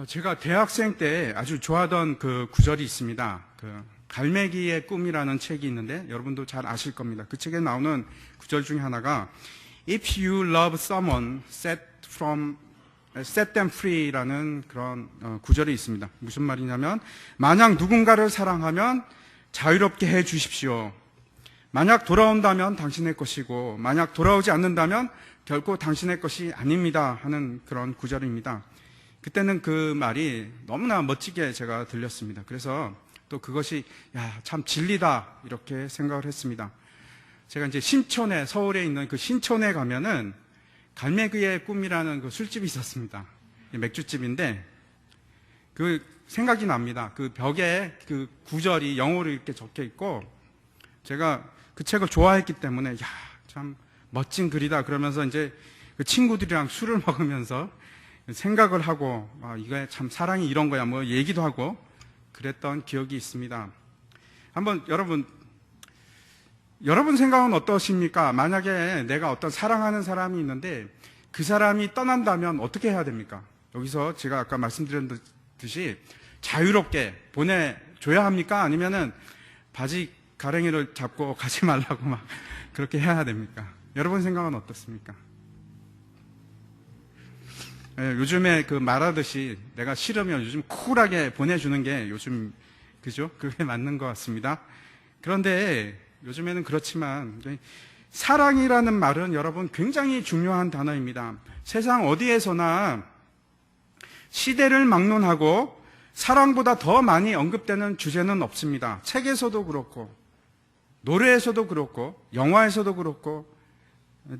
제가 대학생 때 아주 좋아하던 그 구절이 있습니다. 그 갈매기의 꿈이라는 책이 있는데 여러분도 잘 아실 겁니다. 그 책에 나오는 구절 중에 하나가 If you love someone, set them free라는 그런 구절이 있습니다. 무슨 말이냐면 만약 누군가를 사랑하면 자유롭게 해 주십시오. 만약 돌아온다면 당신의 것이고 만약 돌아오지 않는다면 결코 당신의 것이 아닙니다 하는 그런 구절입니다. 그때는 그 말이 너무나 멋지게 제가 들렸습니다. 그래서 또 그것이 참 진리다 이렇게 생각을 했습니다. 제가 이제 신촌에, 서울에 있는 그 신촌에 가면은 갈매기의 꿈이라는 그 술집이 있었습니다. 맥주집인데 그 생각이 납니다. 그 벽에 그 구절이 영어로 이렇게 적혀 있고 제가 그 책을 좋아했기 때문에 참 멋진 글이다 그러면서 이제 그 친구들이랑 술을 먹으면서 생각을 하고 이게 참 사랑이 이런 거야 뭐 얘기도 하고 그랬던 기억이 있습니다. 한번 여러분 생각은 어떠십니까? 만약에 내가 어떤 사랑하는 사람이 있는데 그 사람이 떠난다면 어떻게 해야 됩니까? 여기서 제가 아까 말씀드렸듯이 자유롭게 보내줘야 합니까? 아니면은 바지 가랭이를 잡고 가지 말라고 막 그렇게 해야 됩니까? 여러분 생각은 어떻습니까? 요즘에 그 말하듯이 내가 싫으면 요즘 쿨하게 보내주는 게 요즘 그죠? 그게 맞는 것 같습니다. 그런데 요즘에는 그렇지만 사랑이라는 말은 여러분 굉장히 중요한 단어입니다. 세상 어디에서나 시대를 막론하고 사랑보다 더 많이 언급되는 주제는 없습니다. 책에서도 그렇고 노래에서도 그렇고 영화에서도 그렇고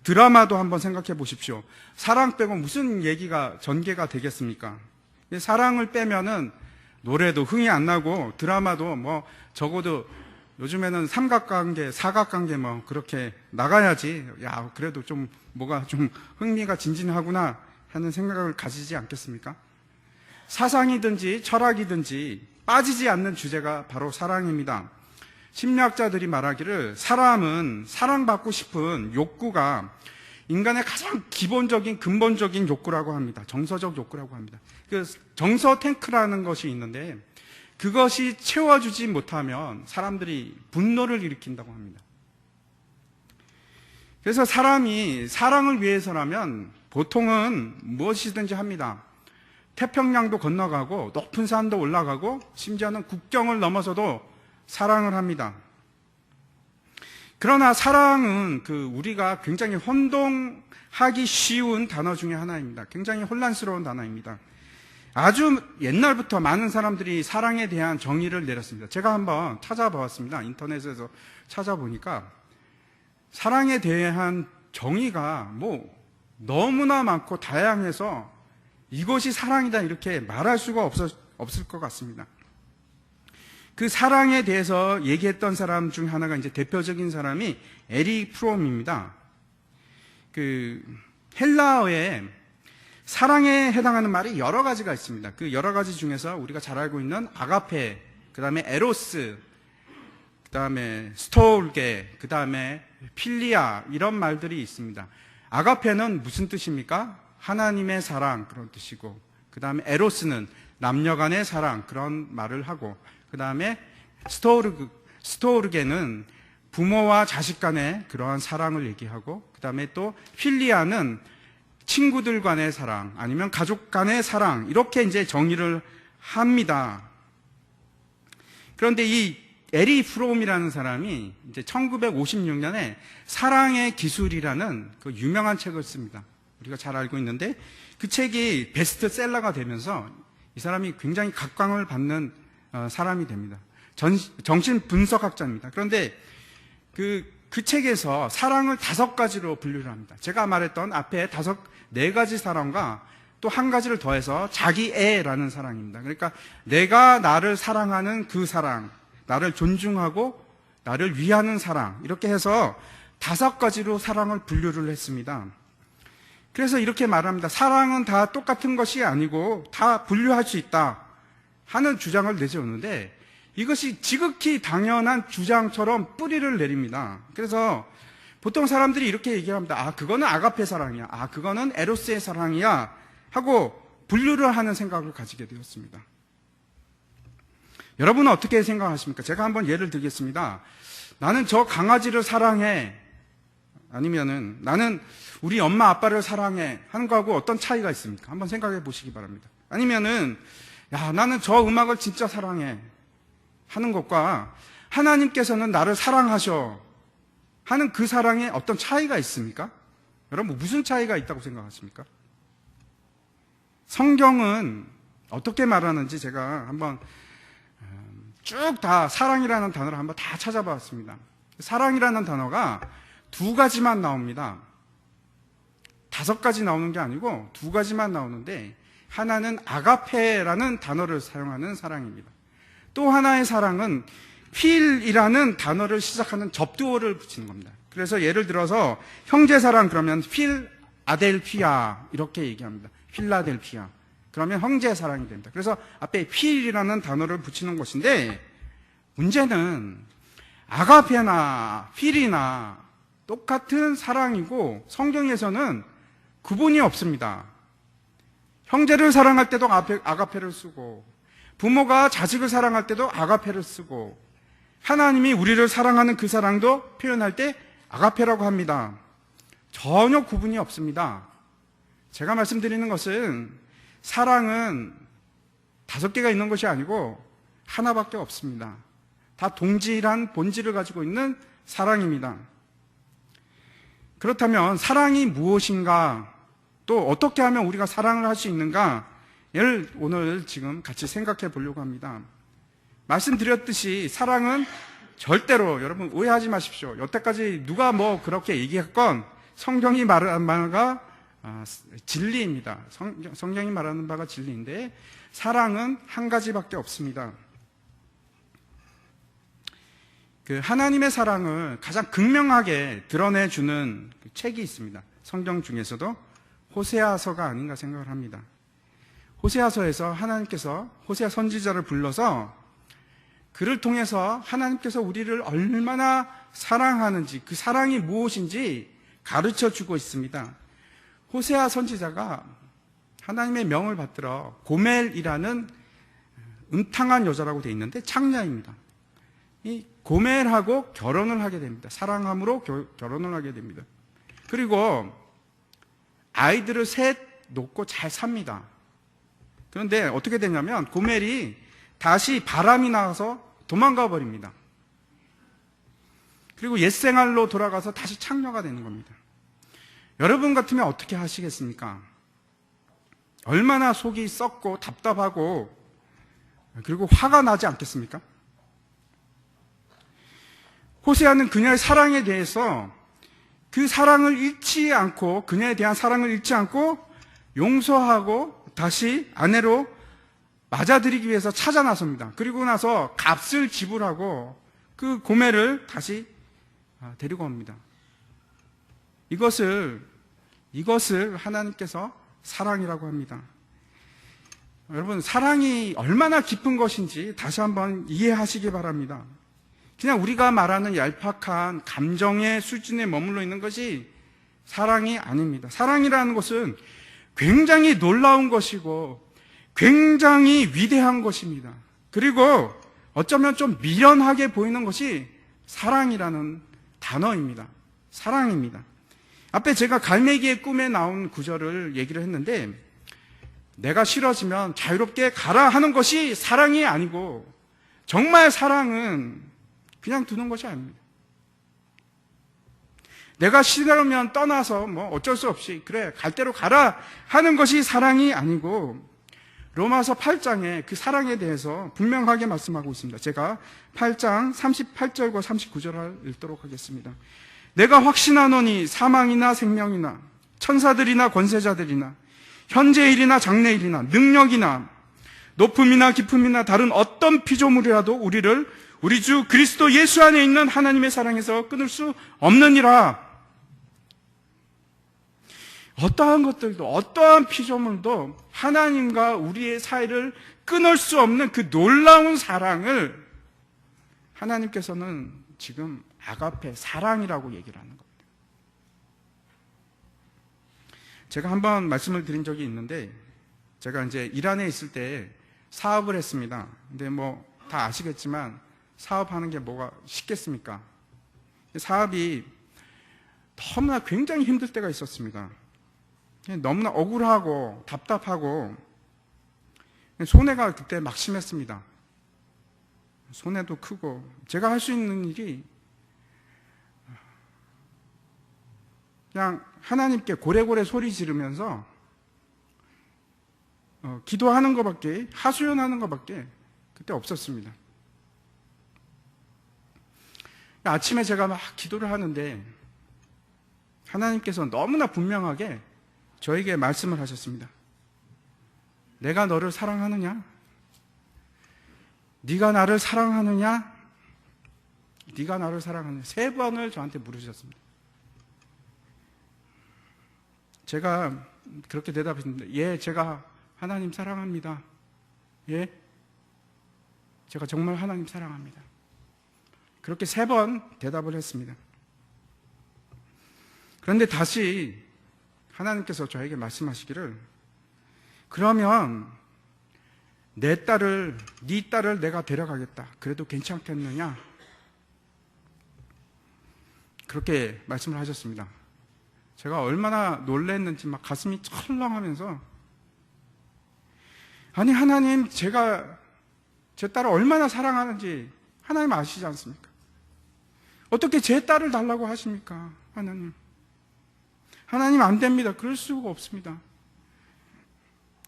드라마도 한번 생각해 보십시오. 사랑 빼고 무슨 얘기가 전개가 되겠습니까? 사랑을 빼면은 노래도 흥이 안 나고 드라마도 뭐 적어도 요즘에는 삼각관계, 사각관계 뭐 그렇게 나가야지 그래도 좀 뭐가 좀 흥미가 진진하구나 하는 생각을 가지지 않겠습니까? 사상이든지 철학이든지 빠지지 않는 주제가 바로 사랑입니다. 심리학자들이 말하기를 사람은 사랑받고 싶은 욕구가 인간의 가장 기본적인 근본적인 욕구라고 합니다. 정서적 욕구라고 합니다. 그 정서 탱크라는 것이 있는데 그것이 채워주지 못하면 사람들이 분노를 일으킨다고 합니다. 그래서 사람이 사랑을 위해서라면 보통은 무엇이든지 합니다. 태평양도 건너가고 높은 산도 올라가고 심지어는 국경을 넘어서도 사랑을 합니다. 그러나 사랑은 우리가 굉장히 혼동하기 쉬운 단어 중에 하나입니다. 굉장히 혼란스러운 단어입니다. 아주 옛날부터 많은 사람들이 사랑에 대한 정의를 내렸습니다. 제가 한번 찾아보았습니다. 인터넷에서 찾아보니까 사랑에 대한 정의가 너무나 많고 다양해서 이것이 사랑이다 이렇게 말할 수가 없을 것 같습니다. 그 사랑에 대해서 얘기했던 사람 중 하나가 이제 대표적인 사람이 에릭 프롬입니다. 그 헬라어에 사랑에 해당하는 말이 여러 가지가 있습니다. 그 여러 가지 중에서 우리가 잘 알고 있는 아가페, 그 다음에 에로스, 그 다음에 스토르게, 그 다음에 필리아 이런 말들이 있습니다. 아가페는 무슨 뜻입니까? 하나님의 사랑 그런 뜻이고, 그 다음에 에로스는 남녀 간의 사랑 그런 말을 하고, 그 다음에 스토르게는 부모와 자식 간의 그러한 사랑을 얘기하고, 그 다음에 또 필리아는 친구들 간의 사랑 아니면 가족 간의 사랑 이렇게 이제 정의를 합니다. 그런데 이 에리 프롬이라는 사람이 이제 1956년에 사랑의 기술이라는 그 유명한 책을 씁니다. 우리가 잘 알고 있는데 그 책이 베스트셀러가 되면서 이 사람이 굉장히 각광을 받는 사람이 됩니다. 정신분석학자입니다. 그런데 그 책에서 사랑을 5가지로 분류를 합니다. 제가 말했던 앞에 4가지 사랑과 또 한 가지를 더해서 자기애라는 사랑입니다. 그러니까 내가 나를 사랑하는 그 사랑, 나를 존중하고 나를 위하는 사랑 이렇게 해서 5가지로 사랑을 분류를 했습니다. 그래서 이렇게 말합니다. 사랑은 다 똑같은 것이 아니고 다 분류할 수 있다 하는 주장을 내세우는데 이것이 지극히 당연한 주장처럼 뿌리를 내립니다. 그래서 보통 사람들이 이렇게 얘기합니다. 그거는 아가페 사랑이야. 그거는 에로스의 사랑이야. 하고 분류를 하는 생각을 가지게 되었습니다. 여러분은 어떻게 생각하십니까? 제가 한번 예를 들겠습니다. 나는 저 강아지를 사랑해. 아니면은 나는 우리 엄마 아빠를 사랑해 하는 거하고 어떤 차이가 있습니까? 한번 생각해 보시기 바랍니다. 아니면은 야, 나는 저 음악을 진짜 사랑해 하는 것과 하나님께서는 나를 사랑하셔 하는 그 사랑에 어떤 차이가 있습니까? 여러분 무슨 차이가 있다고 생각하십니까? 성경은 어떻게 말하는지 제가 한번 쭉 다 사랑이라는 단어를 한번 다 찾아봤습니다. 사랑이라는 단어가 2가지만 나옵니다. 5가지 나오는 게 아니고 2가지만 나오는데, 하나는 아가페라는 단어를 사용하는 사랑입니다. 또 하나의 사랑은 필이라는 단어를 시작하는 접두어를 붙이는 겁니다. 그래서 예를 들어서 형제사랑 그러면 필 아델피아 이렇게 얘기합니다. 필라델피아. 그러면 형제사랑이 됩니다. 그래서 앞에 필이라는 단어를 붙이는 것인데, 문제는 아가페나 필이나 똑같은 사랑이고 성경에서는 구분이 없습니다. 형제를 사랑할 때도 아가페를 쓰고, 부모가 자식을 사랑할 때도 아가페를 쓰고, 하나님이 우리를 사랑하는 그 사랑도 표현할 때 아가페라고 합니다. 전혀 구분이 없습니다. 제가 말씀드리는 것은 사랑은 5개가 있는 것이 아니고 하나밖에 없습니다. 다 동질한 본질을 가지고 있는 사랑입니다. 그렇다면 사랑이 무엇인가, 또 어떻게 하면 우리가 사랑을 할 수 있는가를 오늘 지금 같이 생각해 보려고 합니다. 말씀드렸듯이 사랑은 절대로, 여러분 오해하지 마십시오. 여태까지 누가 뭐 그렇게 얘기했건 성경이 말하는 바가 진리입니다. 성경이 말하는 바가 진리인데, 사랑은 한 가지밖에 없습니다. 그 하나님의 사랑을 가장 극명하게 드러내주는 책이 있습니다. 성경 중에서도 호세아서가 아닌가 생각을 합니다. 호세아서에서 하나님께서 호세아 선지자를 불러서 그를 통해서 하나님께서 우리를 얼마나 사랑하는지, 그 사랑이 무엇인지 가르쳐 주고 있습니다. 호세아 선지자가 하나님의 명을 받들어 고멜이라는 음탕한 여자라고 되어 있는데 창녀입니다. 이 고멜하고 결혼을 하게 됩니다. 사랑함으로 결혼을 하게 됩니다. 그리고 아이들을 셋 놓고 잘 삽니다. 그런데 어떻게 되냐면 고멜이 다시 바람이 나와서 도망가 버립니다. 그리고 옛생활로 돌아가서 다시 창녀가 되는 겁니다. 여러분 같으면 어떻게 하시겠습니까? 얼마나 속이 썩고 답답하고 그리고 화가 나지 않겠습니까? 호세아는 그녀의 사랑에 대해서 그 사랑을 잃지 않고, 그녀에 대한 사랑을 잃지 않고 용서하고 다시 아내로 맞아들이기 위해서 찾아 나섭니다. 그리고 나서 값을 지불하고 그 고멜을 다시 데리고 옵니다. 이것을 하나님께서 사랑이라고 합니다. 여러분, 사랑이 얼마나 깊은 것인지 다시 한번 이해하시기 바랍니다. 그냥 우리가 말하는 얄팍한 감정의 수준에 머물러 있는 것이 사랑이 아닙니다. 사랑이라는 것은 굉장히 놀라운 것이고 굉장히 위대한 것입니다. 그리고 어쩌면 좀 미련하게 보이는 것이 사랑이라는 단어입니다. 사랑입니다. 앞에 제가 갈매기의 꿈에 나온 구절을 얘기를 했는데, 내가 싫어지면 자유롭게 가라 하는 것이 사랑이 아니고, 정말 사랑은 그냥 두는 것이 아닙니다. 내가 싫으면 떠나서 뭐 어쩔 수 없이 그래 갈 대로 가라 하는 것이 사랑이 아니고, 로마서 8장에 그 사랑에 대해서 분명하게 말씀하고 있습니다. 제가 8장 38절과 39절을 읽도록 하겠습니다. 내가 확신하노니 사망이나 생명이나 천사들이나 권세자들이나 현재일이나 장래일이나 능력이나 높음이나 깊음이나 다른 어떤 피조물이라도 우리를 우리 주 그리스도 예수 안에 있는 하나님의 사랑에서 끊을 수 없느니라. 어떠한 것들도, 어떠한 피조물도 하나님과 우리의 사이를 끊을 수 없는 그 놀라운 사랑을 하나님께서는 지금 아가페, 사랑이라고 얘기를 하는 겁니다. 제가 한번 말씀을 드린 적이 있는데, 제가 이제 이란에 있을 때 사업을 했습니다. 근데 뭐 다 아시겠지만 사업하는 게 뭐가 쉽겠습니까? 사업이 너무나 굉장히 힘들 때가 있었습니다. 너무나 억울하고 답답하고 손해가 그때 막심했습니다. 손해도 크고 제가 할 수 있는 일이 그냥 하나님께 고래고래 소리 지르면서 기도하는 것밖에, 하소연하는 것밖에 그때 없었습니다. 아침에 제가 막 기도를 하는데 하나님께서 너무나 분명하게 저에게 말씀을 하셨습니다. 내가 너를 사랑하느냐? 네가 나를 사랑하느냐? 네가 나를 사랑하느냐? 3번을 저한테 물으셨습니다. 제가 그렇게 대답했는데, 예, 제가 하나님 사랑합니다. 예, 제가 정말 하나님 사랑합니다. 그렇게 3번 대답을 했습니다. 그런데 다시 하나님께서 저에게 말씀하시기를, 그러면 네 딸을 내가 데려가겠다. 그래도 괜찮겠느냐? 그렇게 말씀을 하셨습니다. 제가 얼마나 놀랐는지 막 가슴이 철렁하면서, 아니 하나님, 제가 제 딸을 얼마나 사랑하는지 하나님 아시지 않습니까? 어떻게 제 딸을 달라고 하십니까? 하나님 안 됩니다. 그럴 수가 없습니다.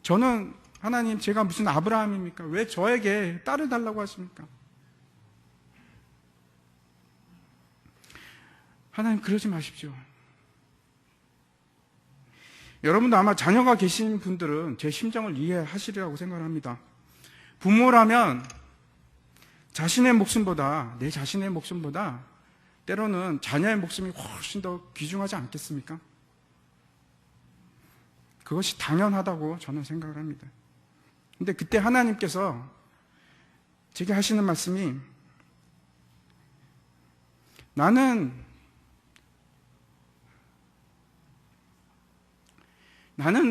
저는 하나님, 제가 무슨 아브라함입니까? 왜 저에게 딸을 달라고 하십니까? 하나님, 그러지 마십시오. 여러분도 아마 자녀가 계신 분들은 제 심정을 이해하시리라고 생각합니다. 부모라면 자신의 목숨보다, 내 자신의 목숨보다 때로는 자녀의 목숨이 훨씬 더 귀중하지 않겠습니까? 그것이 당연하다고 저는 생각을 합니다. 근데 그때 하나님께서 제게 하시는 말씀이, 나는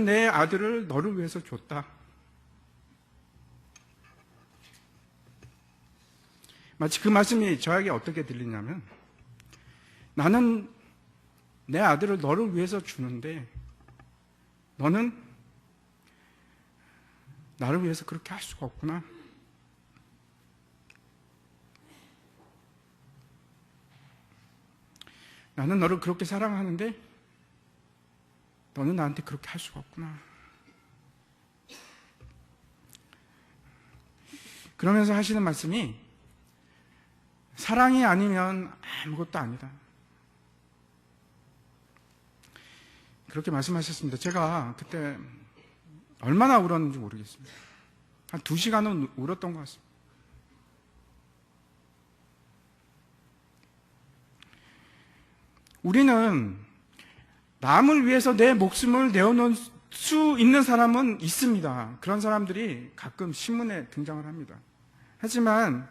내 아들을 너를 위해서 줬다. 마치 그 말씀이 저에게 어떻게 들리냐면, 나는 내 아들을 너를 위해서 주는데 너는 나를 위해서 그렇게 할 수가 없구나. 나는 너를 그렇게 사랑하는데 너는 나한테 그렇게 할 수가 없구나. 그러면서 하시는 말씀이, 사랑이 아니면 아무것도 아니다. 그렇게 말씀하셨습니다. 제가 그때 얼마나 울었는지 모르겠습니다. 한 2시간은 울었던 것 같습니다. 우리는 남을 위해서 내 목숨을 내어놓을 수 있는 사람은 있습니다. 그런 사람들이 가끔 신문에 등장을 합니다. 하지만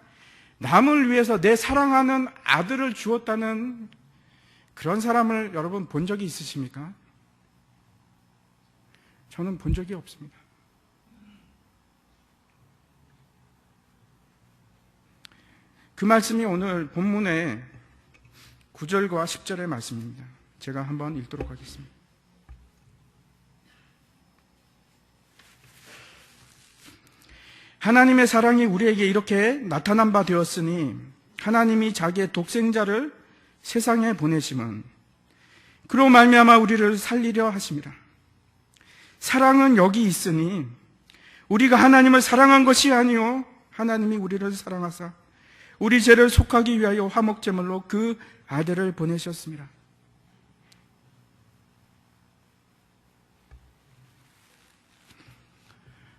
남을 위해서 내 사랑하는 아들을 주었다는 그런 사람을 여러분 본 적이 있으십니까? 저는 본 적이 없습니다. 그 말씀이 오늘 본문의 9절과 10절의 말씀입니다. 제가 한번 읽도록 하겠습니다. 하나님의 사랑이 우리에게 이렇게 나타난 바 되었으니, 하나님이 자기의 독생자를 세상에 보내심은 그로 말미암아 우리를 살리려 하심이라. 사랑은 여기 있으니 우리가 하나님을 사랑한 것이 아니요 하나님이 우리를 사랑하사 우리 죄를 속하기 위하여 화목제물로 그 아들을 보내셨습니다.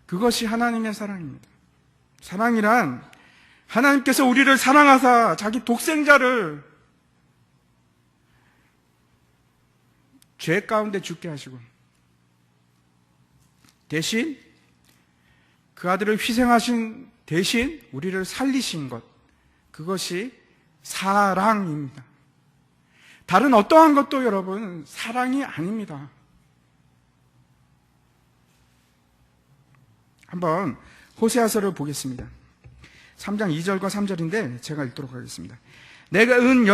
그것이 하나님의 사랑입니다. 사랑이란 하나님께서 우리를 사랑하사 자기 독생자를 죄 가운데 죽게 하시고 대신 그 아들을 희생하신 대신 우리를 살리신 것, 그것이 사랑입니다. 다른 어떠한 것도 여러분 사랑이 아닙니다. 한번 호세아서를 보겠습니다. 3장 2절과 3절인데 제가 읽도록 하겠습니다. 내가 은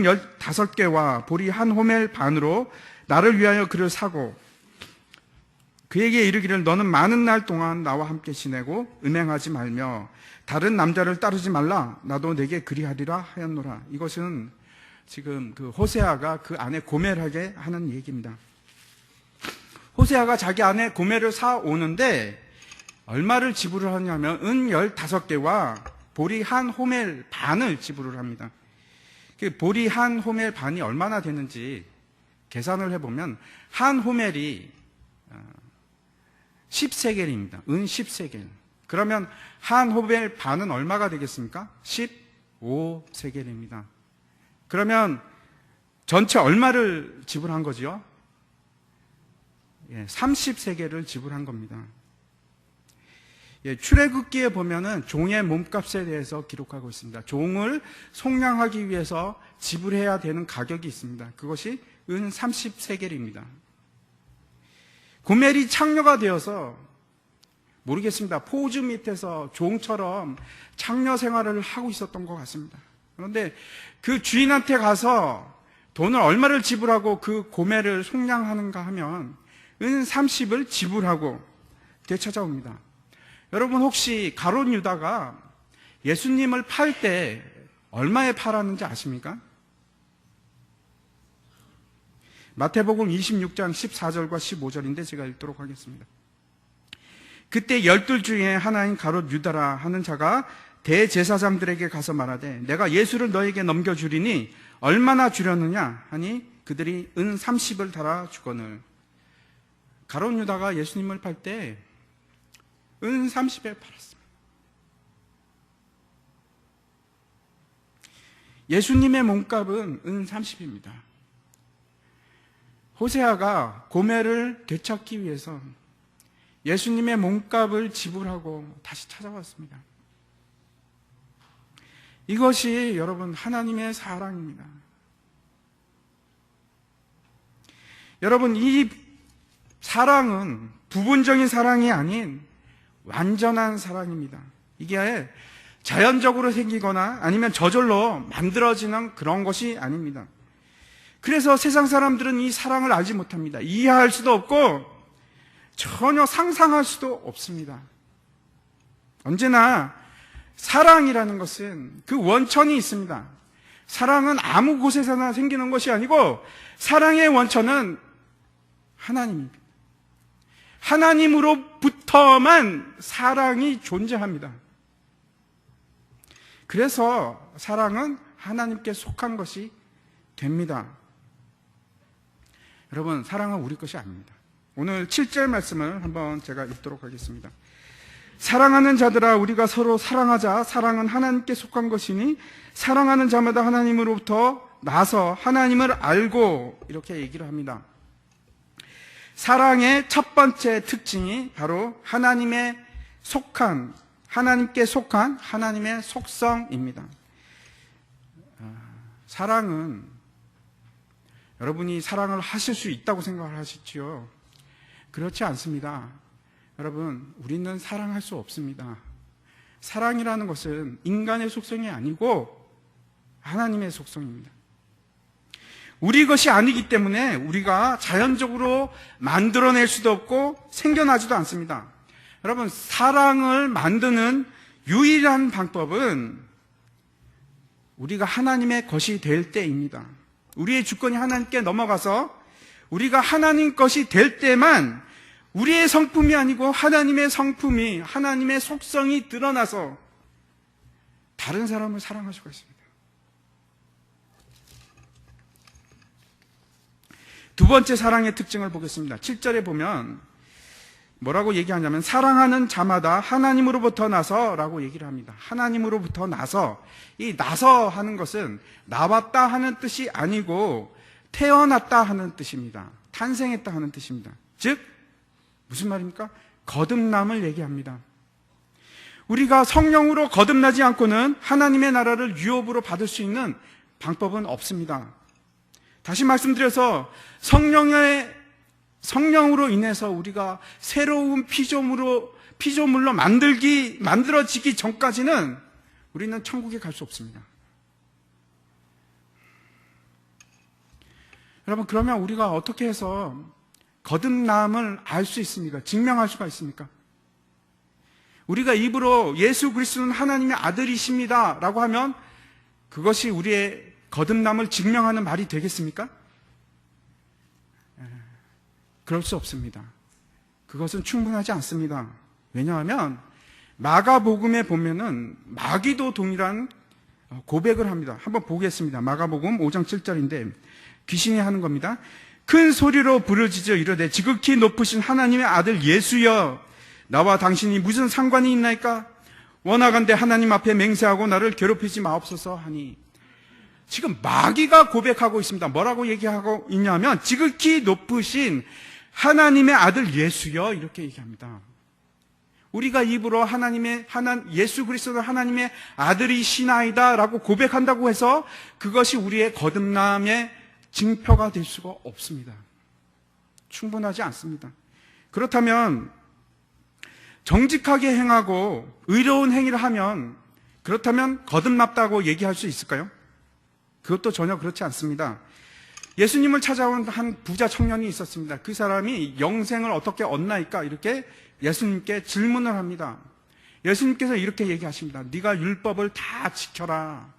15개와 보리 한 호멜 반으로 나를 위하여 그를 사고 그에게 이르기를 너는 많은 날 동안 나와 함께 지내고 음행하지 말며 다른 남자를 따르지 말라. 나도 내게 그리하리라 하였노라. 이것은 지금 그 호세아가 그 아내 고멜에게 하는 얘기입니다. 호세아가 자기 아내 고멜을 사오는데 얼마를 지불을 하냐면 은 15개와 보리 한 호멜 반을 지불을 합니다. 그 보리 한 호멜 반이 얼마나 되는지 계산을 해보면 한 호멜이 10세겔입니다. 은 10세겔. 그러면 한 호멜 반은 얼마가 되겠습니까? 15세겔입니다. 그러면 전체 얼마를 지불한 거죠? 30세겔을 지불한 겁니다. 출애굽기에 보면은 종의 몸값에 대해서 기록하고 있습니다. 종을 속량하기 위해서 지불해야 되는 가격이 있습니다. 그것이 은 30세겔입니다. 고멜이 창녀가 되어서 모르겠습니다. 포즈 밑에서 종처럼 창녀 생활을 하고 있었던 것 같습니다. 그런데 그 주인한테 가서 돈을 얼마를 지불하고 그 고멜을 속량하는가 하면 은 30을 지불하고 되찾아옵니다. 여러분 혹시 가룟 유다가 예수님을 팔 때 얼마에 팔았는지 아십니까? 마태복음 26장 14절과 15절인데 제가 읽도록 하겠습니다. 그때 12 중에 하나인 가룟 유다라 하는 자가 대제사장들에게 가서 말하되 내가 예수를 너에게 넘겨주리니 얼마나 주려느냐 하니 그들이 은 30을 달아 주거늘. 가룟 유다가 예수님을 팔 때 은 30에 팔았습니다. 예수님의 몸값은 은 30입니다. 호세아가 고멜을 되찾기 위해서 예수님의 몸값을 지불하고 다시 찾아왔습니다. 이것이 여러분 하나님의 사랑입니다. 여러분 이 사랑은 부분적인 사랑이 아닌 완전한 사랑입니다. 이게 자연적으로 생기거나 아니면 저절로 만들어지는 그런 것이 아닙니다. 그래서 세상 사람들은 이 사랑을 알지 못합니다. 이해할 수도 없고 전혀 상상할 수도 없습니다. 언제나 사랑이라는 것은 그 원천이 있습니다. 사랑은 아무 곳에서나 생기는 것이 아니고 사랑의 원천은 하나님입니다. 하나님으로부터만 사랑이 존재합니다. 그래서 사랑은 하나님께 속한 것이 됩니다. 여러분, 사랑은 우리 것이 아닙니다. 오늘 7절 말씀을 한번 제가 읽도록 하겠습니다. 사랑하는 자들아 우리가 서로 사랑하자. 사랑은 하나님께 속한 것이니 사랑하는 자마다 하나님으로부터 나서 하나님을 알고, 이렇게 얘기를 합니다. 사랑의 첫 번째 특징이 바로 하나님께 속한 하나님의 속성입니다. 사랑은 여러분이 사랑을 하실 수 있다고 생각을 하시지요? 그렇지 않습니다. 여러분, 우리는 사랑할 수 없습니다. 사랑이라는 것은 인간의 속성이 아니고 하나님의 속성입니다. 우리 것이 아니기 때문에 우리가 자연적으로 만들어낼 수도 없고 생겨나지도 않습니다. 여러분, 사랑을 만드는 유일한 방법은 우리가 하나님의 것이 될 때입니다. 우리의 주권이 하나님께 넘어가서 우리가 하나님 것이 될 때만 우리의 성품이 아니고 하나님의 성품이, 하나님의 속성이 드러나서 다른 사람을 사랑할 수가 있습니다. 두 번째 사랑의 특징을 보겠습니다. 7절에 보면 뭐라고 얘기하냐면 사랑하는 자마다 하나님으로부터 나서라고 얘기를 합니다. 하나님으로부터 나서, 이 나서 하는 것은 나왔다 하는 뜻이 아니고 태어났다 하는 뜻입니다. 탄생했다 하는 뜻입니다. 즉 무슨 말입니까? 거듭남을 얘기합니다. 우리가 성령으로 거듭나지 않고는 하나님의 나라를 유업으로 받을 수 있는 방법은 없습니다. 다시 말씀드려서 성령의 성령으로 인해서 우리가 새로운 피조물로 만들어지기 전까지는 우리는 천국에 갈 수 없습니다. 여러분, 그러면 우리가 어떻게 해서 거듭남을 알 수 있습니까? 증명할 수가 있습니까? 우리가 입으로 예수 그리스도는 하나님의 아들이십니다 라고 하면 그것이 우리의 거듭남을 증명하는 말이 되겠습니까? 그럴 수 없습니다. 그것은 충분하지 않습니다. 왜냐하면 마가복음에 보면은 마귀도 동일한 고백을 합니다. 한번 보겠습니다. 마가복음 5장 7절인데 귀신이 하는 겁니다. 큰 소리로 부르짖어 이르되 지극히 높으신 하나님의 아들 예수여, 나와 당신이 무슨 상관이 있나이까? 원하건대 하나님 앞에 맹세하고 나를 괴롭히지 마옵소서 하니. 지금 마귀가 고백하고 있습니다. 뭐라고 얘기하고 있냐면 지극히 높으신 하나님의 아들 예수여, 이렇게 얘기합니다. 우리가 입으로 예수 그리스도는 하나님의 아들이시나이다 라고 고백한다고 해서 그것이 우리의 거듭남의 증표가 될 수가 없습니다. 충분하지 않습니다. 그렇다면 정직하게 행하고 의로운 행위를 하면, 그렇다면 거듭났다고 얘기할 수 있을까요? 그것도 전혀 그렇지 않습니다. 예수님을 찾아온 한 부자 청년이 있었습니다. 그 사람이 영생을 어떻게 얻나이까? 이렇게 예수님께 질문을 합니다. 예수님께서 이렇게 얘기하십니다. 네가 율법을 다 지켜라.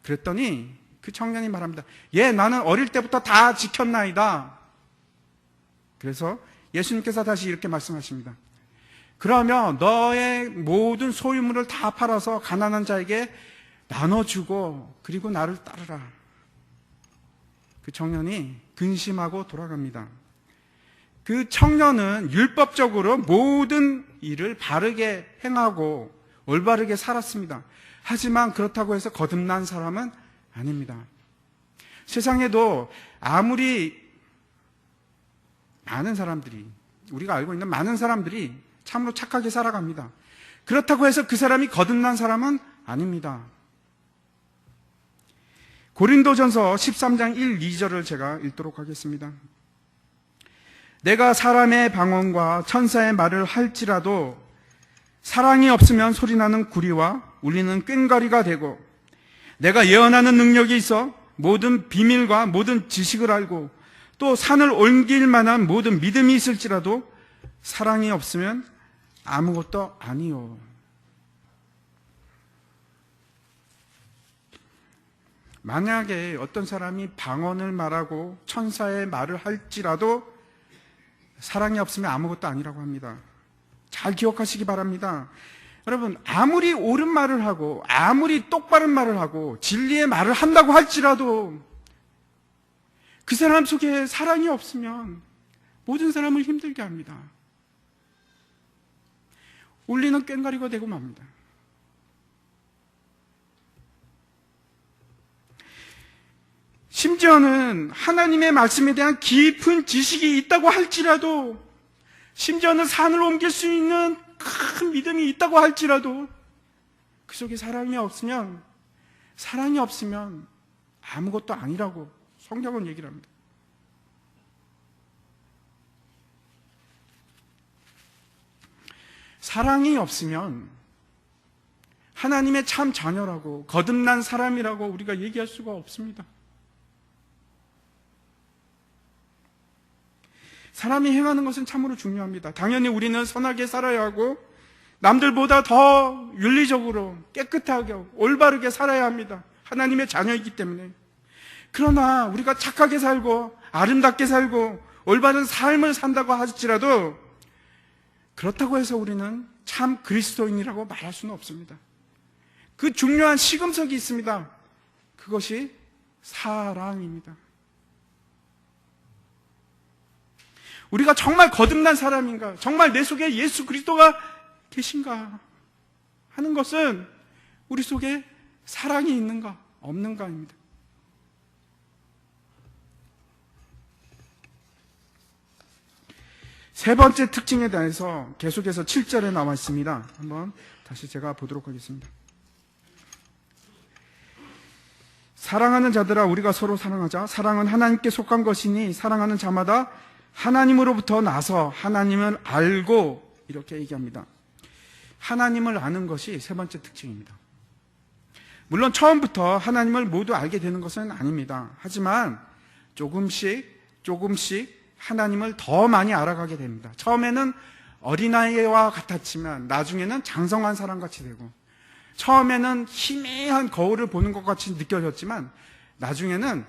그랬더니 그 청년이 말합니다. 예, 나는 어릴 때부터 다 지켰나이다. 그래서 예수님께서 다시 이렇게 말씀하십니다. 그러면 너의 모든 소유물을 다 팔아서 가난한 자에게 나눠주고 그리고 나를 따르라. 그 청년이 근심하고 돌아갑니다. 그 청년은 율법적으로 모든 일을 바르게 행하고 올바르게 살았습니다. 하지만 그렇다고 해서 거듭난 사람은 아닙니다. 세상에도 아무리 많은 사람들이, 우리가 알고 있는 많은 사람들이 참으로 착하게 살아갑니다. 그렇다고 해서 그 사람이 거듭난 사람은 아닙니다. 고린도전서 13장 1, 2절을 제가 읽도록 하겠습니다. 내가 사람의 방언과 천사의 말을 할지라도 사랑이 없으면 소리나는 구리와 울리는 꽹과리가 되고, 내가 예언하는 능력이 있어 모든 비밀과 모든 지식을 알고 또 산을 옮길 만한 모든 믿음이 있을지라도 사랑이 없으면 아무것도 아니요. 만약에 어떤 사람이 방언을 말하고 천사의 말을 할지라도 사랑이 없으면 아무것도 아니라고 합니다. 잘 기억하시기 바랍니다. 여러분, 아무리 옳은 말을 하고 아무리 똑바른 말을 하고 진리의 말을 한다고 할지라도 그 사람 속에 사랑이 없으면 모든 사람을 힘들게 합니다. 울리는 꽹과리가 되고 맙니다. 심지어는 하나님의 말씀에 대한 깊은 지식이 있다고 할지라도, 심지어는 산을 옮길 수 있는 큰 믿음이 있다고 할지라도 그 속에 사랑이 없으면 아무것도 아니라고 성경은 얘기를 합니다. 사랑이 없으면 하나님의 참 자녀라고 거듭난 사람이라고 우리가 얘기할 수가 없습니다. 사람이 행하는 것은 참으로 중요합니다. 당연히 우리는 선하게 살아야 하고 남들보다 더 윤리적으로 깨끗하게 올바르게 살아야 합니다. 하나님의 자녀이기 때문에. 그러나 우리가 착하게 살고 아름답게 살고 올바른 삶을 산다고 할지라도 그렇다고 해서 우리는 참 그리스도인이라고 말할 수는 없습니다. 그 중요한 시금석이 있습니다. 그것이 사랑입니다. 우리가 정말 거듭난 사람인가, 정말 내 속에 예수 그리스도가 계신가 하는 것은 우리 속에 사랑이 있는가 없는가입니다. 세 번째 특징에 대해서 계속해서 7절에 나와 있습니다. 한번 다시 제가 보도록 하겠습니다. 사랑하는 자들아, 우리가 서로 사랑하자. 사랑은 하나님께 속한 것이니 사랑하는 자마다 하나님으로부터 나서 하나님을 알고 이렇게 얘기합니다. 하나님을 아는 것이 세 번째 특징입니다. 물론 처음부터 하나님을 모두 알게 되는 것은 아닙니다. 하지만 조금씩 하나님을 더 많이 알아가게 됩니다. 처음에는 어린아이와 같았지만 나중에는 장성한 사람같이 되고, 처음에는 희미한 거울을 보는 것 같이 느껴졌지만 나중에는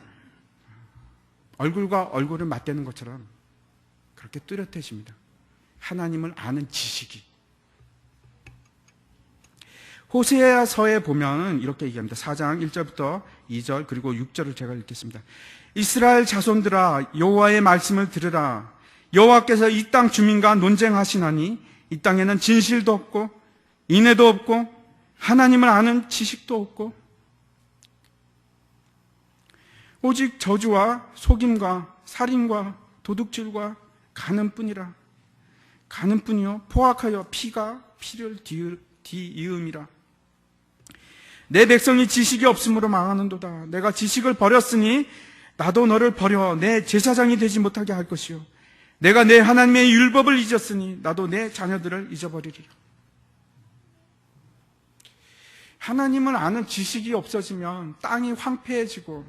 얼굴과 얼굴을 맞대는 것처럼 그렇게 뚜렷해집니다. 하나님을 아는 지식이. 호세아서에 보면 이렇게 얘기합니다. 4장 1절부터 2절 그리고 6절을 제가 읽겠습니다. 이스라엘 자손들아, 여호와의 말씀을 들으라. 여호와께서 이 땅 주민과 논쟁하시나니 이 땅에는 진실도 없고 인애도 없고 하나님을 아는 지식도 없고 오직 저주와 속임과 살인과 도둑질과 가는뿐이라. 가는뿐이요 포악하여 피가 피를 뒤이음이라. 내 백성이 지식이 없으므로 망하는도다. 내가 지식을 버렸으니 나도 너를 버려 내 제사장이 되지 못하게 할 것이요 내가 내 하나님의 율법을 잊었으니 나도 내 자녀들을 잊어버리리라. 하나님을 아는 지식이 없어지면 땅이 황폐해지고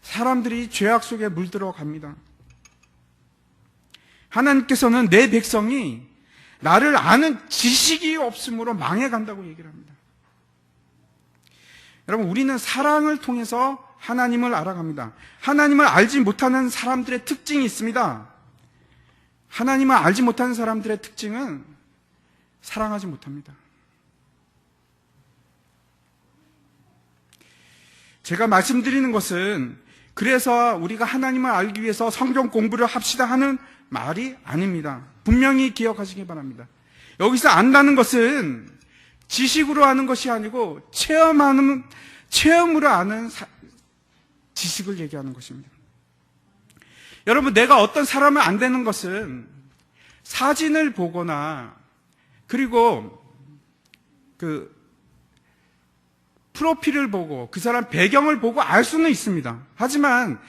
사람들이 죄악 속에 물들어 갑니다. 하나님께서는 내 백성이 나를 아는 지식이 없으므로 망해간다고 얘기를 합니다. 여러분, 우리는 사랑을 통해서 하나님을 알아갑니다. 하나님을 알지 못하는 사람들의 특징이 있습니다. 하나님을 알지 못하는 사람들의 특징은 사랑하지 못합니다. 제가 말씀드리는 것은 그래서 우리가 하나님을 알기 위해서 성경 공부를 합시다 하는 말이 아닙니다. 분명히 기억하시기 바랍니다. 여기서 안다는 것은 지식으로 아는 것이 아니고 체험으로 아는 지식을 얘기하는 것입니다. 여러분, 내가 어떤 사람을 안다는 것은 사진을 보거나 그리고 그 프로필을 보고 그 사람 배경을 보고 알 수는 있습니다. 하지만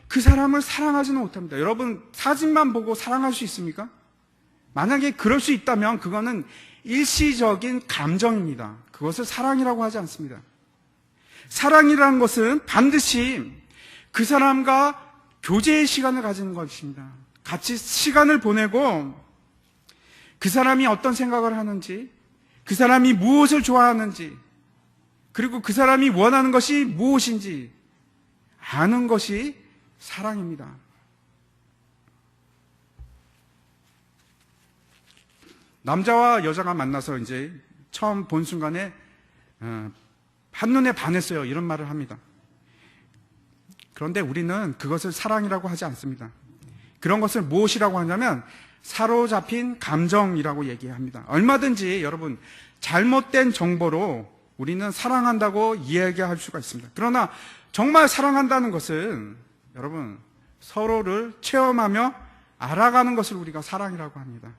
그 사람을 사랑하지는 못합니다. 여러분, 사진만 보고 사랑할 수 있습니까? 만약에 그럴 수 있다면 그거는 일시적인 감정입니다. 그것을 사랑이라고 하지 않습니다. 사랑이라는 것은 반드시 그 사람과 교제의 시간을 가지는 것입니다. 같이 시간을 보내고 그 사람이 어떤 생각을 하는지, 그 사람이 무엇을 좋아하는지, 그리고 그 사람이 원하는 것이 무엇인지 아는 것이 사랑입니다. 남자와 여자가 만나서 이제 처음 본 순간에 한눈에 반했어요. 이런 말을 합니다. 그런데 우리는 그것을 사랑이라고 하지 않습니다. 그런 것을 무엇이라고 하냐면 사로잡힌 감정이라고 얘기합니다. 얼마든지 여러분 잘못된 정보로 우리는 사랑한다고 이야기할 수가 있습니다. 그러나 정말 사랑한다는 것은 여러분 서로를 체험하며 알아가는 것을 우리가 사랑이라고 합니다.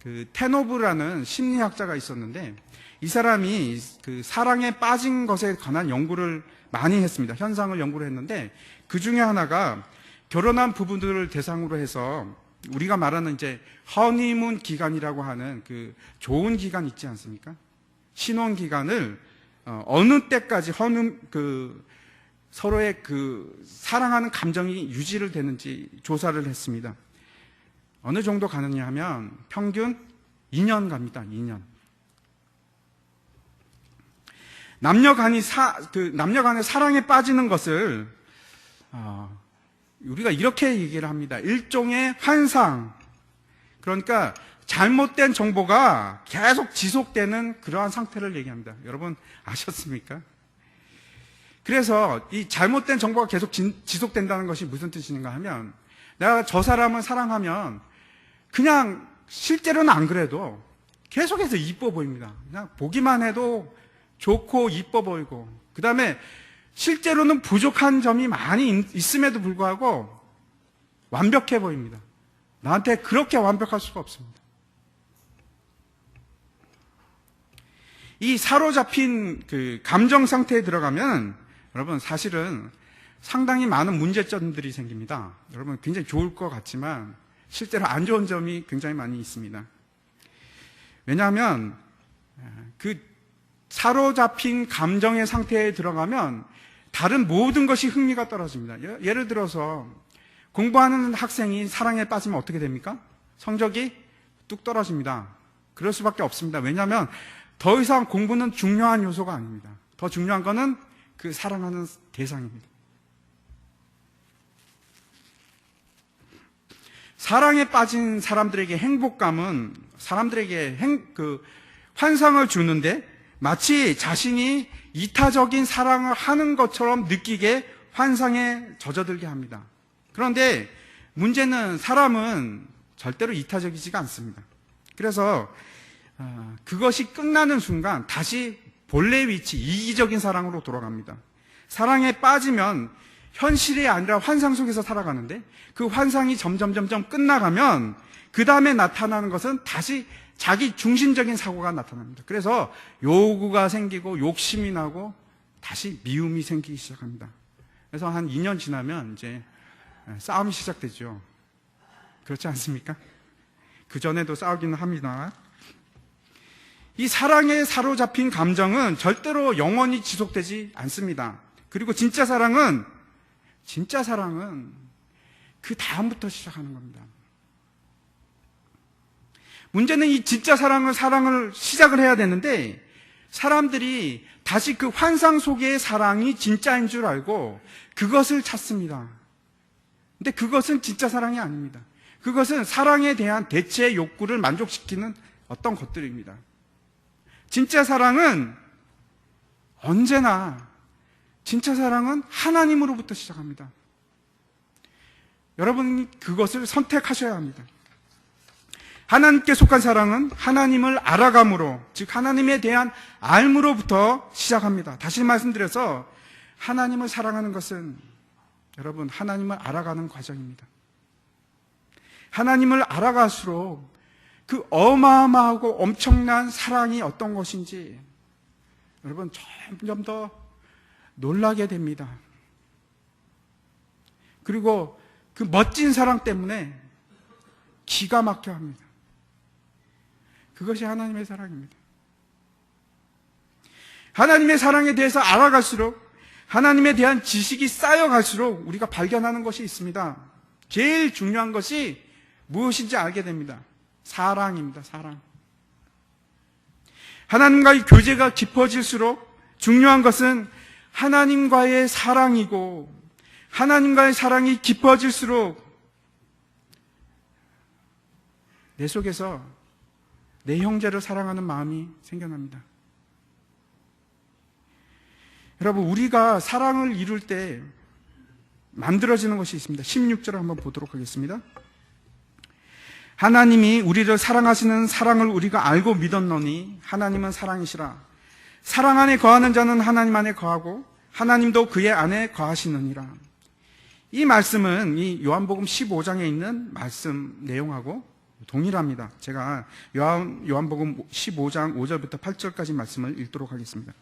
그 테노브라는 심리학자가 있었는데 이 사람이 그 사랑에 빠진 것에 관한 연구를 많이 했습니다. 현상을 연구를 했는데 그 중에 하나가 결혼한 부부들을 대상으로 해서 우리가 말하는 이제 허니문 기간이라고 하는 그 좋은 기간 있지 않습니까? 신혼 기간을 어느 때까지 서로의 그 사랑하는 감정이 유지를 되는지 조사를 했습니다. 어느 정도 가느냐 하면 평균 2년 갑니다. 2년. 남녀 간의 사랑에 빠지는 것을 우리가 이렇게 얘기를 합니다. 일종의 환상. 그러니까 잘못된 정보가 계속 지속되는 그러한 상태를 얘기합니다. 여러분 아셨습니까? 그래서 이 잘못된 정보가 계속 지속된다는 것이 무슨 뜻인가 하면 내가 저 사람을 사랑하면 그냥 실제로는 안 그래도 계속해서 이뻐 보입니다. 그냥 보기만 해도 좋고 이뻐 보이고 그 다음에 실제로는 부족한 점이 많이 있음에도 불구하고 완벽해 보입니다. 나한테 그렇게 완벽할 수가 없습니다. 이 사로잡힌 그 감정 상태에 들어가면 여러분 사실은 상당히 많은 문제점들이 생깁니다. 여러분 굉장히 좋을 것 같지만 실제로 안 좋은 점이 굉장히 많이 있습니다. 왜냐하면 그 사로잡힌 감정의 상태에 들어가면 다른 모든 것이 흥미가 떨어집니다. 예를 들어서 공부하는 학생이 사랑에 빠지면 어떻게 됩니까? 성적이 뚝 떨어집니다. 그럴 수밖에 없습니다. 왜냐하면 더 이상 공부는 중요한 요소가 아닙니다. 더 중요한 거는 그 사랑하는 대상입니다. 사랑에 빠진 사람들에게 행복감은 사람들에게 환상을 주는데 마치 자신이 이타적인 사랑을 하는 것처럼 느끼게 환상에 젖어들게 합니다. 그런데 문제는 사람은 절대로 이타적이지가 않습니다. 그래서 그것이 끝나는 순간 다시 본래 위치, 이기적인 사랑으로 돌아갑니다. 사랑에 빠지면 현실이 아니라 환상 속에서 살아가는데 그 환상이 점점 끝나가면 그 다음에 나타나는 것은 다시 자기 중심적인 사고가 나타납니다. 그래서 요구가 생기고 욕심이 나고 다시 미움이 생기기 시작합니다. 그래서 한 2년 지나면 이제 싸움이 시작되죠. 그렇지 않습니까? 그 전에도 싸우기는 합니다. 이 사랑에 사로잡힌 감정은 절대로 영원히 지속되지 않습니다. 그리고 진짜 사랑은 그 다음부터 시작하는 겁니다. 문제는 이 진짜 사랑을 시작을 해야 되는데 사람들이 다시 그 환상 속의 사랑이 진짜인 줄 알고 그것을 찾습니다. 근데 그것은 진짜 사랑이 아닙니다. 그것은 사랑에 대한 대체 욕구를 만족시키는 어떤 것들입니다. 진짜 사랑은 언제나 진짜 사랑은 하나님으로부터 시작합니다. 여러분이 그것을 선택하셔야 합니다. 하나님께 속한 사랑은 하나님을 알아감으로, 즉 하나님에 대한 알므로부터 시작합니다. 다시 말씀드려서 하나님을 사랑하는 것은 여러분 하나님을 알아가는 과정입니다. 하나님을 알아갈수록 그 어마어마하고 엄청난 사랑이 어떤 것인지 여러분 점점 더 놀라게 됩니다. 그리고 그 멋진 사랑 때문에 기가 막혀 합니다. 그것이 하나님의 사랑입니다. 하나님의 사랑에 대해서 알아갈수록 하나님에 대한 지식이 쌓여갈수록 우리가 발견하는 것이 있습니다. 제일 중요한 것이 무엇인지 알게 됩니다. 사랑입니다. 사랑. 하나님과의 교제가 깊어질수록 중요한 것은 하나님과의 사랑이고 하나님과의 사랑이 깊어질수록 내 속에서 내 형제를 사랑하는 마음이 생겨납니다. 여러분, 우리가 사랑을 이룰 때 만들어지는 것이 있습니다. 16절을 한번 보도록 하겠습니다. 하나님이 우리를 사랑하시는 사랑을 우리가 알고 믿었노니 하나님은 사랑이시라. 사랑 안에 거하는 자는 하나님 안에 거하고 하나님도 그의 안에 거하시느니라. 이 말씀은 이 요한복음 15장에 있는 말씀 내용하고 동일합니다. 제가 요한복음 15장 5절부터 8절까지 말씀을 읽도록 하겠습니다.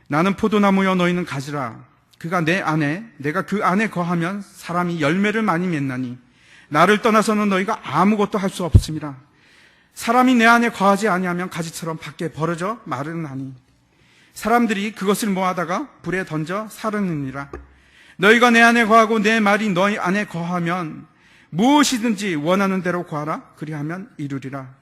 나는 포도나무여 너희는 가지라. 그가 내 안에 내가 그 안에 거하면 사람이 열매를 많이 맺나니 나를 떠나서는 너희가 아무것도 할 수 없음이라. 사람이 내 안에 거하지 아니하면 가지처럼 밖에 벌어져 마르나니 사람들이 그것을 모아다가 불에 던져 사르느니라. 너희가 내 안에 거하고 내 말이 너희 안에 거하면 무엇이든지 원하는 대로 구하라. 그리하면 이루리라.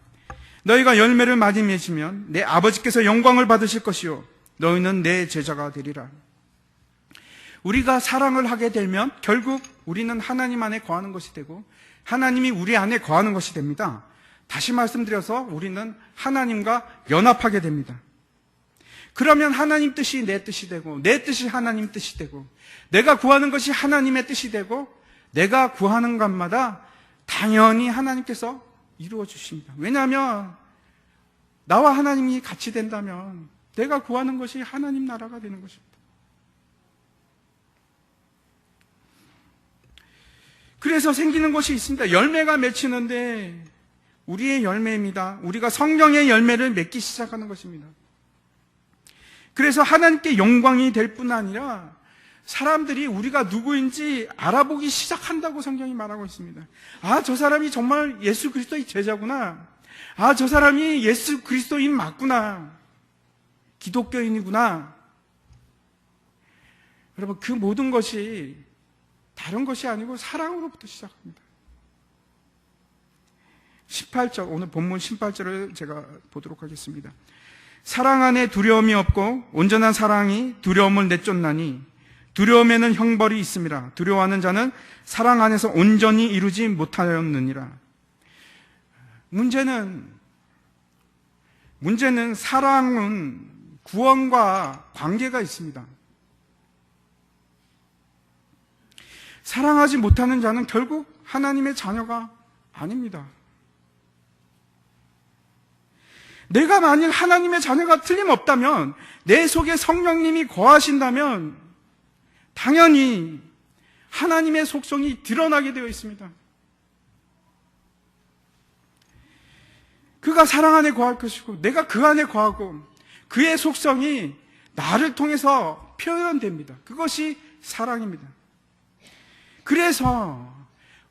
너희가 열매를 많이 맺으면 내 아버지께서 영광을 받으실 것이요 너희는 내 제자가 되리라. 우리가 사랑을 하게 되면 결국 우리는 하나님 안에 거하는 것이 되고 하나님이 우리 안에 거하는 것이 됩니다. 다시 말씀드려서 우리는 하나님과 연합하게 됩니다. 그러면 하나님 뜻이 내 뜻이 되고 내 뜻이 하나님 뜻이 되고 내가 구하는 것이 하나님의 뜻이 되고 내가 구하는 것마다 당연히 하나님께서 이루어 주십니다. 왜냐하면 나와 하나님이 같이 된다면 내가 구하는 것이 하나님 나라가 되는 것입니다. 그래서 생기는 것이 있습니다. 열매가 맺히는데 우리의 열매입니다. 우리가 성령의 열매를 맺기 시작하는 것입니다. 그래서 하나님께 영광이 될 뿐 아니라 사람들이 우리가 누구인지 알아보기 시작한다고 성경이 말하고 있습니다. 아, 저 사람이 정말 예수 그리스도의 제자구나. 아, 저 사람이 예수 그리스도인 맞구나. 기독교인이구나. 여러분, 그 모든 것이 다른 것이 아니고 사랑으로부터 시작합니다. 18절, 오늘 본문 18절을 제가 보도록 하겠습니다. 사랑 안에 두려움이 없고 온전한 사랑이 두려움을 내쫓나니 두려움에는 형벌이 있음이라. 두려워하는 자는 사랑 안에서 온전히 이루지 못하였느니라. 문제는 사랑은 구원과 관계가 있습니다. 사랑하지 못하는 자는 결국 하나님의 자녀가 아닙니다. 내가 만일 하나님의 자녀가 틀림없다면, 내 속에 성령님이 거하신다면 당연히 하나님의 속성이 드러나게 되어 있습니다. 그가 사랑 안에 거할 것이고 내가 그 안에 거하고 그의 속성이 나를 통해서 표현됩니다. 그것이 사랑입니다. 그래서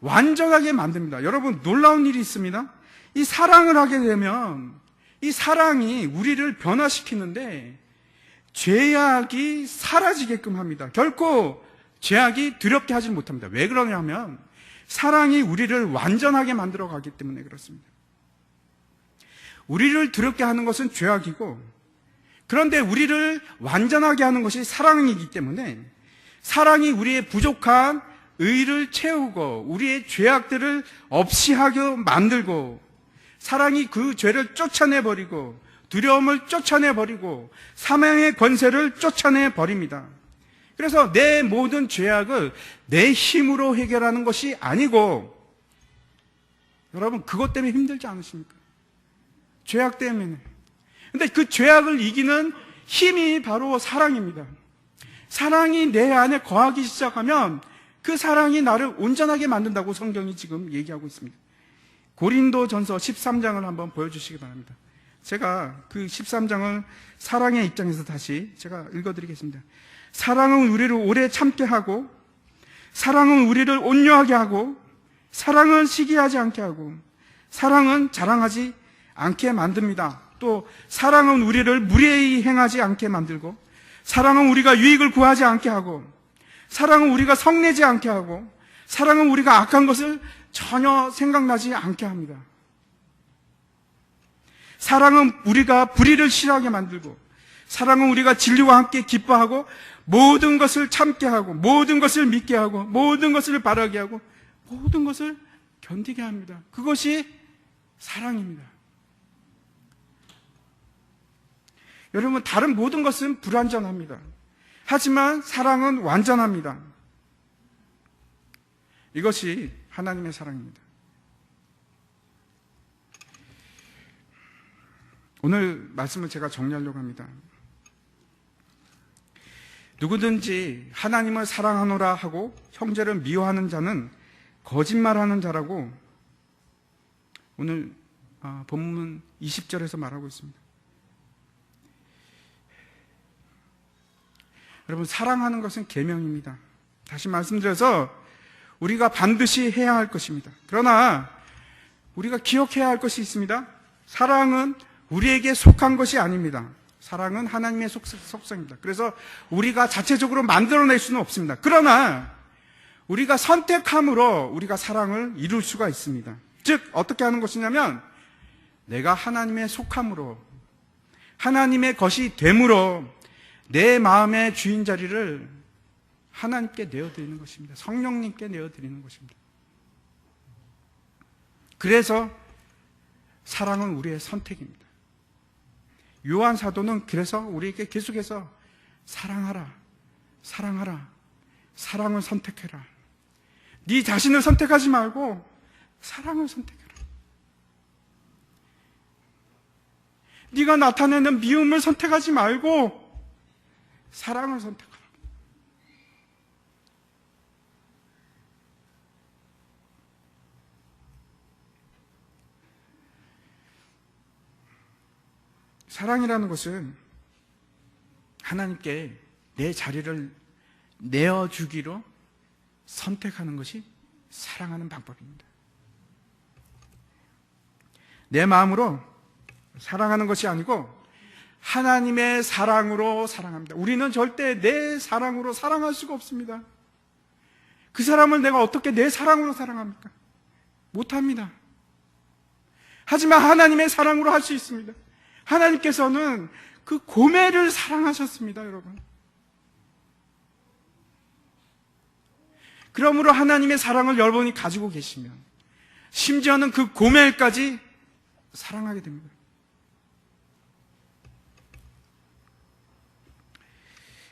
완전하게 만듭니다. 여러분, 놀라운 일이 있습니다. 이 사랑을 하게 되면 이 사랑이 우리를 변화시키는데 죄악이 사라지게끔 합니다. 결코 죄악이 두렵게 하지 못합니다. 왜 그러냐면 사랑이 우리를 완전하게 만들어 가기 때문에 그렇습니다. 우리를 두렵게 하는 것은 죄악이고, 그런데 우리를 완전하게 하는 것이 사랑이기 때문에 사랑이 우리의 부족한 의를 채우고 우리의 죄악들을 없이 하게 만들고, 사랑이 그 죄를 쫓아내버리고 두려움을 쫓아내버리고 사망의 권세를 쫓아내버립니다. 그래서 내 모든 죄악을 내 힘으로 해결하는 것이 아니고, 여러분, 그것 때문에 힘들지 않으십니까? 죄악 때문에. 근데 그 죄악을 이기는 힘이 바로 사랑입니다. 사랑이 내 안에 거하기 시작하면 그 사랑이 나를 온전하게 만든다고 성경이 지금 얘기하고 있습니다. 고린도전서 13장을 한번 보여주시기 바랍니다. 제가 그 13장을 사랑의 입장에서 다시 제가 읽어드리겠습니다. 사랑은 우리를 오래 참게 하고, 사랑은 우리를 온유하게 하고, 사랑은 시기하지 않게 하고, 사랑은 자랑하지 않게 만듭니다. 또 사랑은 우리를 무례히 행하지 않게 만들고, 사랑은 우리가 유익을 구하지 않게 하고, 사랑은 우리가 성내지 않게 하고, 사랑은 우리가 악한 것을 전혀 생각나지 않게 합니다. 사랑은 우리가 불의를 싫어하게 만들고, 사랑은 우리가 진리와 함께 기뻐하고, 모든 것을 참게 하고, 모든 것을 믿게 하고, 모든 것을 바라게 하고, 모든 것을 견디게 합니다. 그것이 사랑입니다. 여러분, 다른 모든 것은 불완전합니다. 하지만 사랑은 완전합니다. 이것이 하나님의 사랑입니다. 오늘 말씀을 제가 정리하려고 합니다. 누구든지 하나님을 사랑하노라 하고 형제를 미워하는 자는 거짓말하는 자라고 오늘 본문 20절에서 말하고 있습니다. 여러분, 사랑하는 것은 계명입니다. 다시 말씀드려서 우리가 반드시 해야 할 것입니다. 그러나 우리가 기억해야 할 것이 있습니다. 사랑은 우리에게 속한 것이 아닙니다. 사랑은 하나님의 속성입니다. 그래서 우리가 자체적으로 만들어낼 수는 없습니다. 그러나 우리가 선택함으로 우리가 사랑을 이룰 수가 있습니다. 즉, 어떻게 하는 것이냐면 내가 하나님의 속함으로, 하나님의 것이 됨으로 내 마음의 주인 자리를 하나님께 내어드리는 것입니다. 성령님께 내어드리는 것입니다. 그래서 사랑은 우리의 선택입니다. 요한 사도는 그래서 우리에게 계속해서 사랑하라, 사랑하라, 사랑을 선택해라. 네 자신을 선택하지 말고 사랑을 선택해라. 네가 나타내는 미움을 선택하지 말고 사랑을 선택하라. 사랑이라는 것은 하나님께 내 자리를 내어주기로 선택하는 것이 사랑하는 방법입니다. 내 마음으로 사랑하는 것이 아니고 하나님의 사랑으로 사랑합니다. 우리는 절대 내 사랑으로 사랑할 수가 없습니다. 그 사람을 내가 어떻게 내 사랑으로 사랑합니까? 못합니다. 하지만 하나님의 사랑으로 할 수 있습니다. 하나님께서는 그 고멜을 사랑하셨습니다, 여러분. 그러므로 하나님의 사랑을 여러분이 가지고 계시면 심지어는 그 고멜까지 사랑하게 됩니다.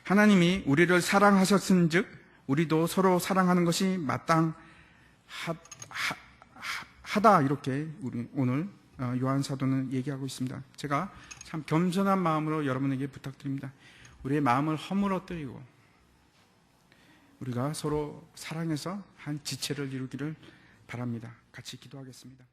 하나님이 우리를 사랑하셨은즉 우리도 서로 사랑하는 것이 마땅하다, 이렇게 우리 오늘 요한 사도는 얘기하고 있습니다. 제가 참 겸손한 마음으로 여러분에게 부탁드립니다. 우리의 마음을 허물어뜨리고 우리가 서로 사랑해서 한 지체를 이루기를 바랍니다. 같이 기도하겠습니다.